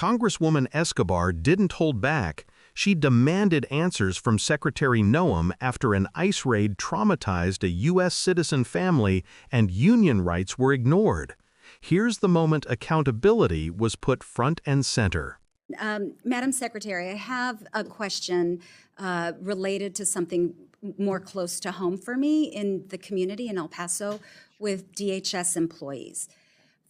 Congresswoman Escobar didn't hold back. She demanded answers from Secretary Noem after an ICE raid traumatized a U.S. citizen family and union rights were ignored. Here's the moment accountability was put front and center. Madam Secretary, I have a question related to something more close to home for me in the community in El Paso with DHS employees.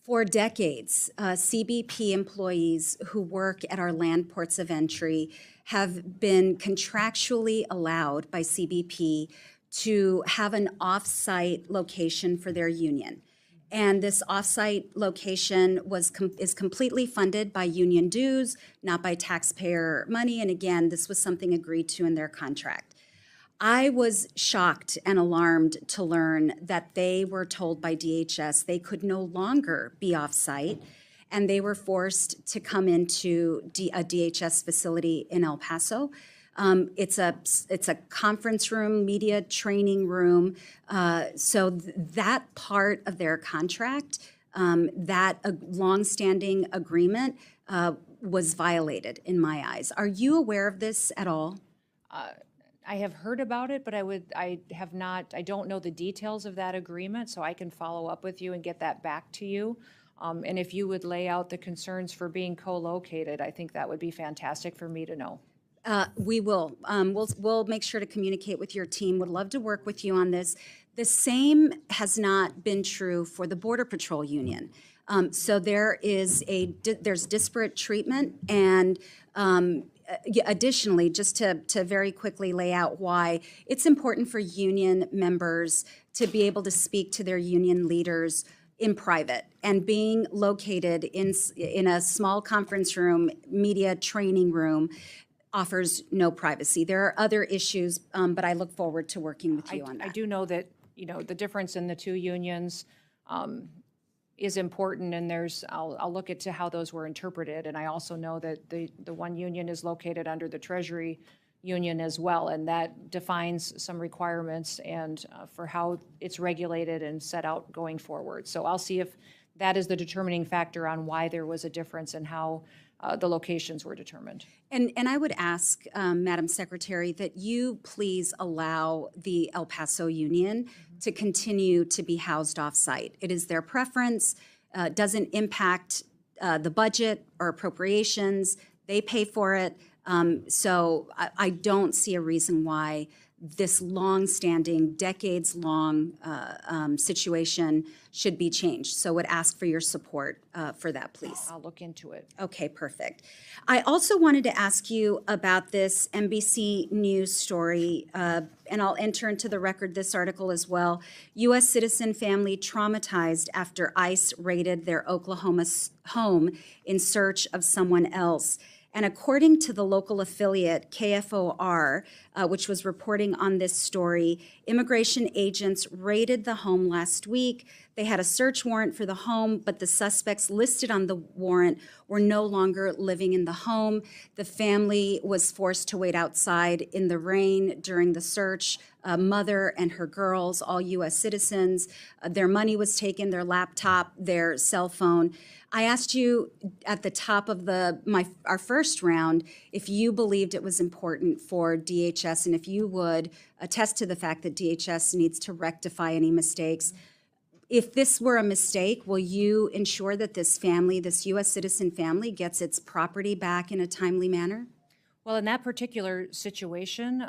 For decades, CBP employees who work at our land ports of entry have been contractually allowed by CBP to have an off-site location for their union. And this off-site location is completely funded by union dues, not by taxpayer money. And again, this was something agreed to in their contract. I was shocked and alarmed to learn that they were told by DHS they could no longer be off-site, and they were forced to come into a DHS facility in El Paso. It's a conference room, media training room. So that part of their contract, that longstanding agreement, was violated in my eyes. Are you aware of this at all? I have heard about it, but I don't know the details of that agreement, so I can follow up with you and get that back to you. And if you would lay out the concerns for being co-located, I think that would be fantastic for me to know. We will. We'll make sure to communicate with your team. Would love to work with you on this. The same has not been true for the Border Patrol Union. So there's disparate treatment, and additionally, just to very quickly lay out why it's important for union members to be able to speak to their union leaders in private, and being located in a small conference room, media training room, offers no privacy. There are other issues, but I look forward to working with you on that. I do know that the difference in the two unions is important, and I'll look into how those were interpreted. And I also know that the one union is located under the Treasury Union as well, and that defines some requirements and for how it's regulated and set out going forward. So I'll see if that is the determining factor on why there was a difference in how the locations were determined. And I would ask, Madam Secretary, that you please allow the El Paso Union to continue to be housed off-site. It is their preference, doesn't impact the budget or appropriations. They pay for it. So I don't see a reason why this long-standing, decades-long situation should be changed. So would ask for your support for that, please. I'll look into it. Okay, perfect. I also wanted to ask you about this NBC News story, and I'll enter into the record this article as well. U.S. citizen family traumatized after ICE raided their Oklahoma home in search of someone else. And according to the local affiliate, KFOR, which was reporting on this story, immigration agents raided the home last week. They had a search warrant for the home, but the suspects listed on the warrant were no longer living in the home. The family was forced to wait outside in the rain during the search. A mother and her girls, all U.S. citizens. Their money was taken, their laptop, their cell phone. I asked you at the top of our first round if you believed it was important for DHS and if you would attest to the fact that DHS needs to rectify any mistakes. If this were a mistake, will you ensure that this family, this U.S. citizen family, gets its property back in a timely manner? Well, in that particular situation,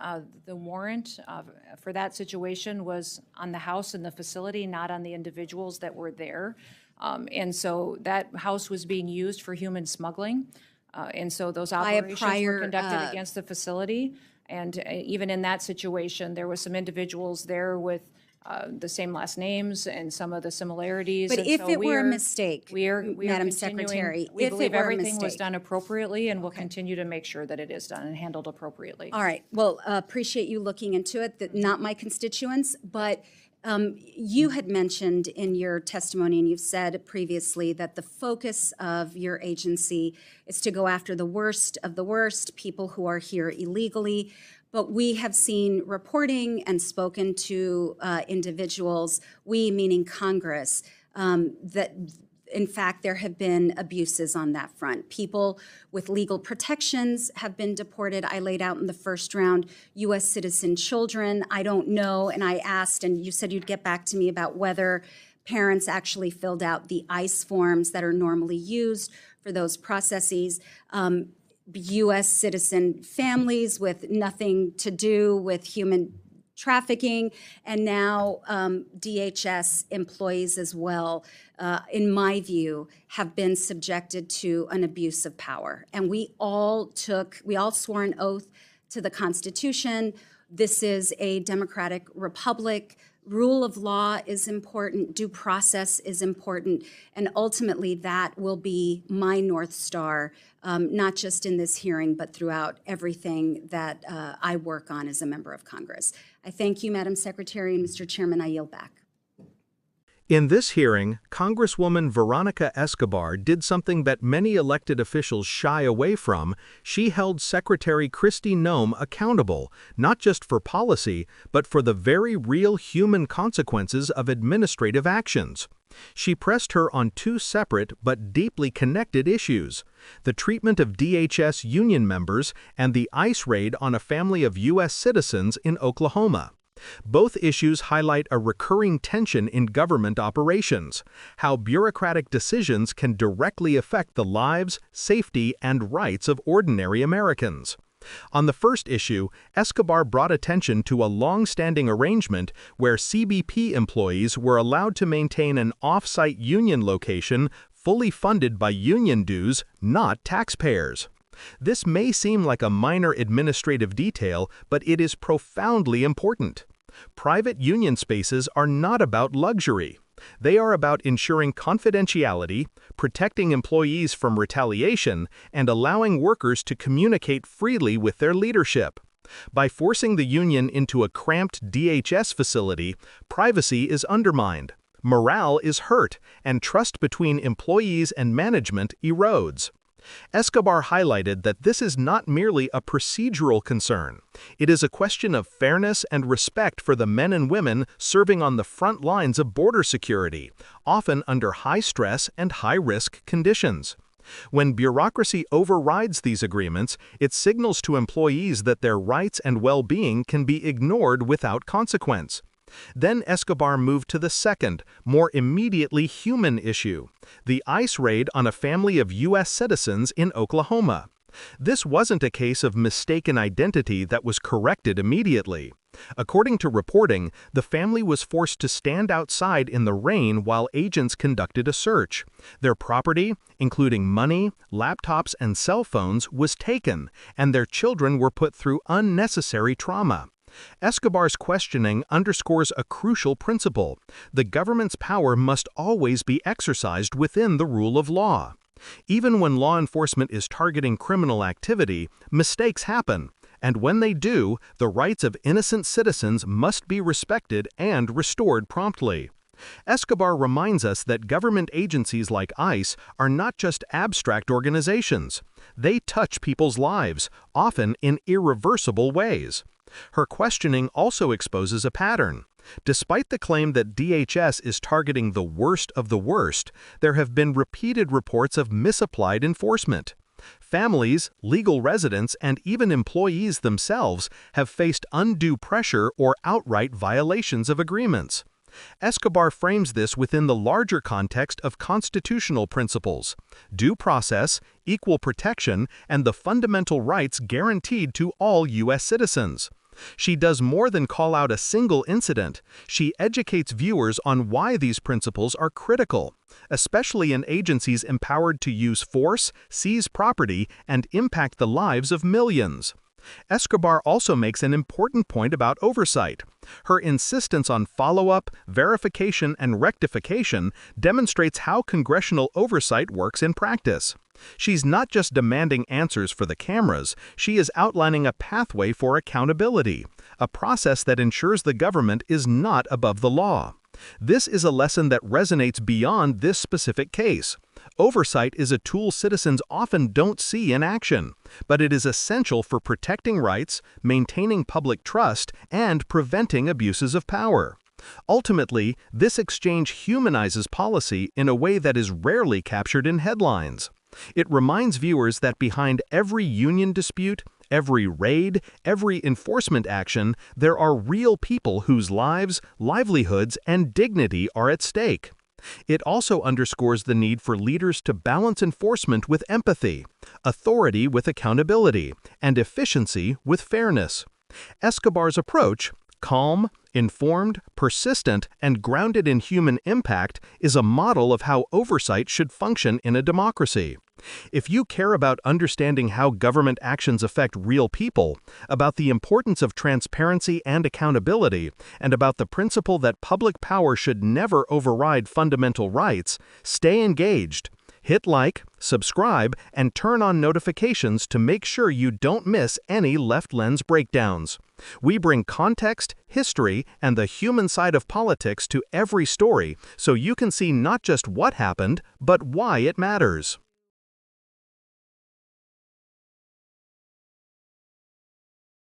the warrant for that situation was on the house and the facility, not on the individuals that were there. And so that house was being used for human smuggling. And so those operations were conducted against the facility. And even in that situation, there was some individuals there with the same last names and some of the similarities. But and if so it were a mistake, Madam Secretary, we believe everything was mistake. done appropriately, and we'll continue to make sure that it is done and handled appropriately. All right. Well, appreciate you looking into it. That not my constituents, but you had mentioned in your testimony, and you've said previously, that the focus of your agency is to go after the worst of the worst, people who are here illegally. But we have seen reporting and spoken to individuals, we meaning Congress, that in fact, there have been abuses on that front. People with legal protections have been deported. I laid out in the first round U.S. citizen children. I don't know, and I asked, and you said you'd get back to me about whether parents actually filled out the ICE forms that are normally used for those processes. U.S. citizen families with nothing to do with human trafficking, and now DHS employees as well, in my view, have been subjected to an abuse of power. And we all swore an oath to the Constitution. This is a democratic republic. Rule of law is important, due process is important, and ultimately that will be my North Star, not just in this hearing, but throughout everything that I work on as a member of Congress. I thank you, Madam Secretary, and Mr. Chairman, I yield back. In this hearing, Congresswoman Veronica Escobar did something that many elected officials shy away from. She held Secretary Kristi Noem accountable, not just for policy, but for the very real human consequences of administrative actions. She pressed her on two separate but deeply connected issues: the treatment of DHS union members and the ICE raid on a family of U.S. citizens in Oklahoma. Both issues highlight a recurring tension in government operations: how bureaucratic decisions can directly affect the lives, safety, and rights of ordinary Americans. On the first issue, Escobar brought attention to a long-standing arrangement where CBP employees were allowed to maintain an off-site union location fully funded by union dues, not taxpayers. This may seem like a minor administrative detail, but it is profoundly important. Private union spaces are not about luxury. They are about ensuring confidentiality, protecting employees from retaliation, and allowing workers to communicate freely with their leadership. By forcing the union into a cramped DHS facility, privacy is undermined, morale is hurt, and trust between employees and management erodes. Escobar highlighted that this is not merely a procedural concern. It is a question of fairness and respect for the men and women serving on the front lines of border security, often under high stress and high-risk conditions. When bureaucracy overrides these agreements, it signals to employees that their rights and well-being can be ignored without consequence. Then Escobar moved to the second, more immediately human issue: the ICE raid on a family of U.S. citizens in Oklahoma. This wasn't a case of mistaken identity that was corrected immediately. According to reporting, the family was forced to stand outside in the rain while agents conducted a search. Their property, including money, laptops, and cell phones, was taken, and their children were put through unnecessary trauma. Escobar's questioning underscores a crucial principle: the government's power must always be exercised within the rule of law. Even when law enforcement is targeting criminal activity, mistakes happen, and when they do, the rights of innocent citizens must be respected and restored promptly. Escobar reminds us that government agencies like ICE are not just abstract organizations. They touch people's lives, often in irreversible ways. Her questioning also exposes a pattern. Despite the claim that DHS is targeting the worst of the worst, there have been repeated reports of misapplied enforcement. Families, legal residents, and even employees themselves have faced undue pressure or outright violations of agreements. Escobar frames this within the larger context of constitutional principles: due process, equal protection, and the fundamental rights guaranteed to all U.S. citizens. She does more than call out a single incident. She educates viewers on why these principles are critical, especially in agencies empowered to use force, seize property, and impact the lives of millions. Escobar also makes an important point about oversight. Her insistence on follow-up, verification, and rectification demonstrates how congressional oversight works in practice. She's not just demanding answers for the cameras, she is outlining a pathway for accountability, a process that ensures the government is not above the law. This is a lesson that resonates beyond this specific case. Oversight is a tool citizens often don't see in action, but it is essential for protecting rights, maintaining public trust, and preventing abuses of power. Ultimately, this exchange humanizes policy in a way that is rarely captured in headlines. It reminds viewers that behind every union dispute, every raid, every enforcement action, there are real people whose lives, livelihoods, and dignity are at stake. It also underscores the need for leaders to balance enforcement with empathy, authority with accountability, and efficiency with fairness. Escobar's approach, calm, informed, persistent, and grounded in human impact, is a model of how oversight should function in a democracy. If you care about understanding how government actions affect real people, about the importance of transparency and accountability, and about the principle that public power should never override fundamental rights, stay engaged. Hit like, subscribe, and turn on notifications to make sure you don't miss any Left Lens breakdowns. We bring context, history, and the human side of politics to every story so you can see not just what happened, but why it matters.